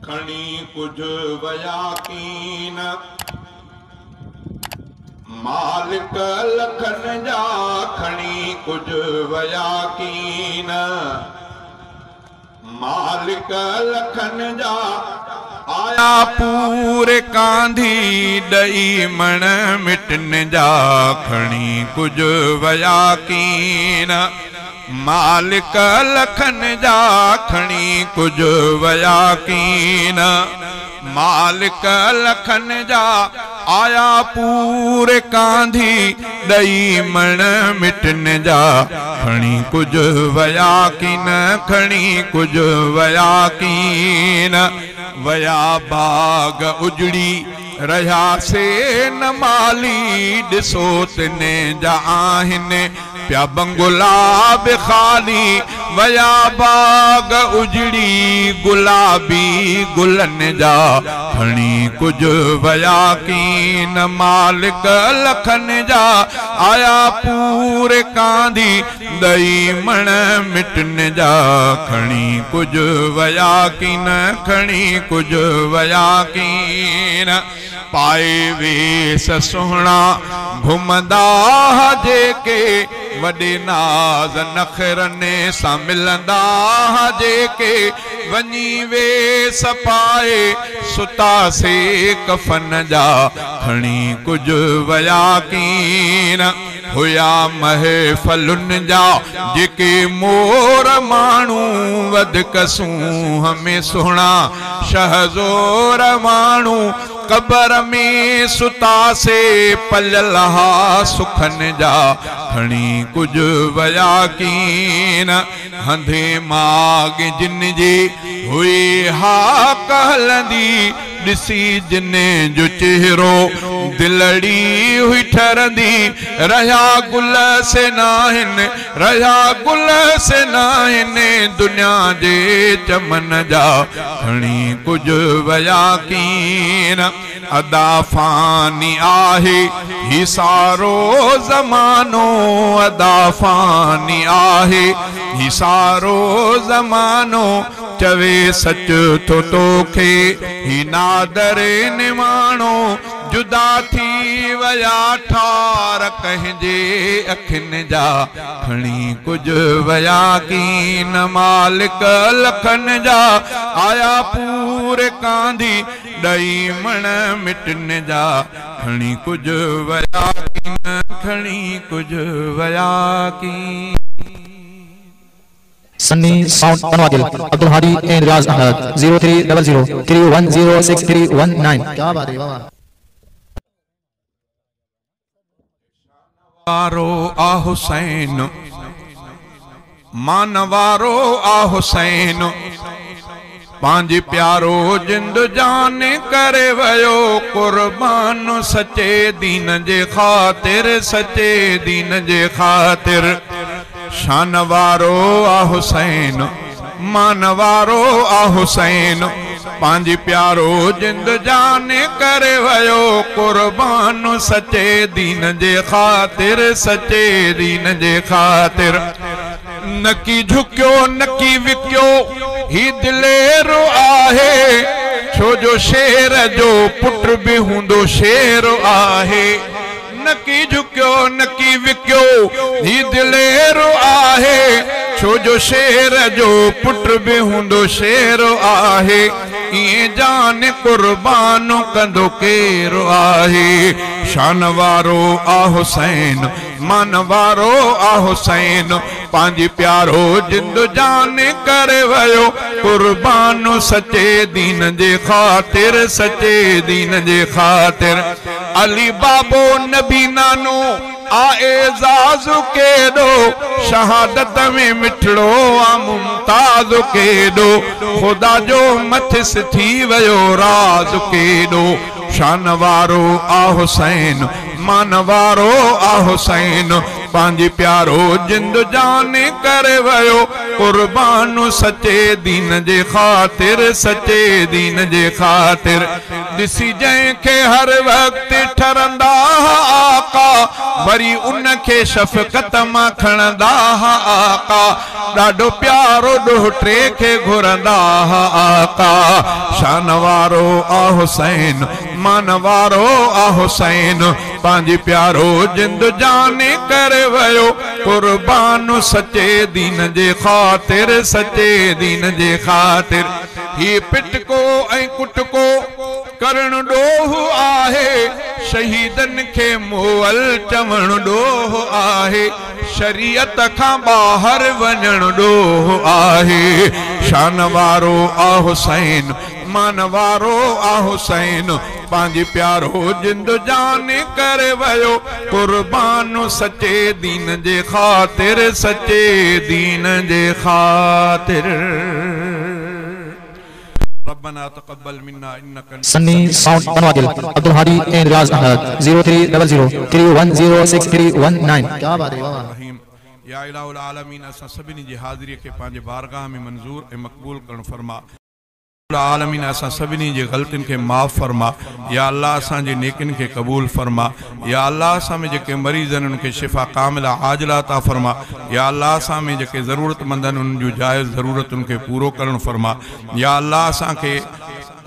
खणी कुछ वयाकीन मालिक लखन जा खणी कुछ वयाकीन मालिक लखन जा आया पूरे कांधी दई मण मिटन जा खणी कुछ वयाकीन मालिक लखन जा खणी कुछ वयाकीन मालिक लखन जा आया पूरे कांधी दई मण मिटन जा खणी कुछ वयाकीन खणी कुछ वयाकीन वया बाग उजड़ी रहा से न माली दिसो तने जा आहिन प्या बंगुलाब खाली वया बाग उजड़ी गुलाबी गुलन जा खणी कुछ वयाकीन मालिक लखन जा आया पूरे कांधी दई मण मिटन जा खणी कुछ वयाकीन खणी कुछ वयाकीन पाए वेस सुहणा घुमंदा जेके वॾे नाज़ नखरने सां मिलंदा जेके वञी वेस पाए सुता से कफन जा खणी कुछ वयाकीन हुया महफ़लुन जा जेके मोर माण्हू वध कसूं हमें सुहणा शहज़ोर माण्हू कबर में सुता से पलल हा सुखन जा खणी कुछ वयाकीन हंधे माग जिन जे हुए हा कहलंदी दिसी जिने जो चेहरो दिलड़ी हुई ठरंदी रहा गुल से नाहिन रहा गुल से नाहिन दुनिया जे चमन जा खणी कुछ वयाकीन अदा फानी आहे ही सारो ज़मानो अदा फानी आहे ही सारो ज़मानो चवे सच तो तोखे ही नादरे निमाणो जुदा थी वया ठार कहिंजे अखिन जा खणी कुछ वयाकीन मालिक लखन जा आया पूरे कांधी दई मण मिटन जा खणी कुछ वयाकीन खणी कुछ वयाकीन Sunny Sound Panwadil Abdul Hadi and Raz Ahad 0300 3106319 क्या बात है बाबा वारो आ हुसैन मानवारो आ हुसैन पांज प्यारो जिंद जान करे वयो कुर्बान सचे दीन जे खातिर सचे दीन जे खातिर शान वारो आ हुसैन मानवारो आ हुसैन पांज प्यारो जिंद जान करे वयो कुर्बान सचे दीन जे खातिर सचे दीन जे खातिर नकी झुक्यो नकी विक्यो ही दिलेरो आहे छो जो शेर जो पुट भी हुंदो शेर आहे नकी झुक्यो नकी विक्यो ही दिलेरो आहे छो जो शेर जो पुट भी हुंदो शेर आहे ये जान कुर्बान कंदो केरो आहे शान वारो आ हुसैन मान वारो आ हुसैन पांज प्यारो जिंद जान करे वयो कुर्बान सचे दीन जे खातिर सचे दीन जे खातिर अली बाबो नबी नानो आएजाज के दो शहादत में मिठड़ो आ मुमताज के दो खुदा जो मथिस थी वयो राज के दो शान वारो आ हुसैन मान वारो आ हुसैन पांज प्यारो जिंद जान करे वयो कुर्बान सचे दीन जे खातिर सचे दीन जे खातिर दिसी जंहिंखे हर वक्त ठरंदा आका वरी उनखे शफ़क़त मां खणंदा आका ॾाढो प्यारो ॾोहिटे खे घुरंदा आका शान वारो आ हुसैन मान वारो आ हुसैन पांजी प्यारो जिंद जाने करे वयो कुर्बान सच्चे दीन जे खातिर सच्चे दीन जे खातिर ही पिटको ऐं कुटको करण डोह आहे शहीदन के मोअल चवण डोह आहे शरीयत खां बाहर वञण डोह आहे शान वारो आ हुसैन मान वारो आ हुसैन पांजी प्यारो जिंद जाने करे वयो कुर्बान सच्चे दीन जे खातिर सच्चे दीन जे खातिर रब्बना तक़ब्बल मिन्ना इन्नका Sunny Sound Banwadil Abdul Hadi and Riaz Ahmad 0300 3106 क्या बात है रहीम या इलाहुल आलमीन असां सभिनी जी हाज़िरी के पंहिंजे बारगाह में मंजूर ऐं मक़बूल करण फरमा आलमीन असां सभिनी जी ग़लतियुनि खे माफ़ फरमा या अल्लाह असांजी नेकियुनि खे क़बूल फरमा या अल्लाह असां में जेके मरीज़ आहिनि उनखे शिफ़ा कामिला आजिला अता फरमा या अल्लाह असां में जेके ज़रूरतमंद आहिनि उन्हनि जूं जाइज़ ज़रूरतुनि खे पूरो करणु फरमा या अल्लाह असांखे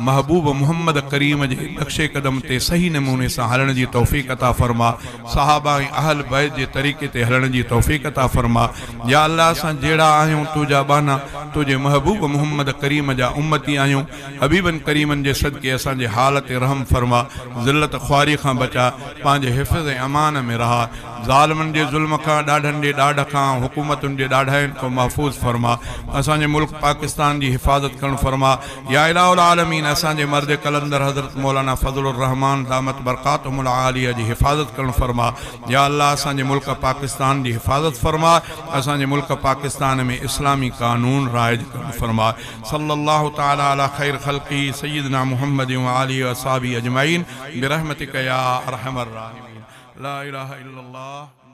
महबूब मोहम्मद करीम जे नक्शे कदम ते सही नमूने से हलण जी तौफ़ीक़ अता फरमा सहाबा ऐं अहल बैत जे तरीक़े ते हलण जी तौफ़ीक़ अता फरमा या अल्लाह असां जहिड़ा आहियूं तुंहिंजा बाना तुंहिंजे महबूब मोहम्मद करीम जा उम्मती आहियूं हबीबन करीमन जे सदके असांजे हाल ते रहम फरमा ज़िल्लत ख़्वारी खां बचा पंहिंजे हिफ़्ज़ ऐं अमान में रहा ज़ालिमनि जे ज़ुल्म खां ॾाढनि जे ॾाढ खां हुकूमतुनि जे ॾाढाइनि खां महफ़ूज़ फरमा असांजे मुल्क पाकिस्तान जी हिफ़ाज़त करणु फरमा या इलाहुल आलमीन असांजे मर्द कलंदर हज़रत मौलाना फज़लुर रहमान दामत बरकातुहुल आलिया जी हिफ़ाज़त करणु फरमा या अल्लाह असांजे मुल्क पाकिस्तान जी हिफ़ाज़त फरमा असांजे मुल्क पाकिस्तान में इस्लामी कानून राइज करणु फरमा सल्लल्लाहु तआला अला खैर ख़ल्क़ी सय्यदना मुहम्मद व आलिहि व असहाबी अजमईन बिरहमतिक या अरहमर राहिमीन ला इलाहा इल्लल्लाह।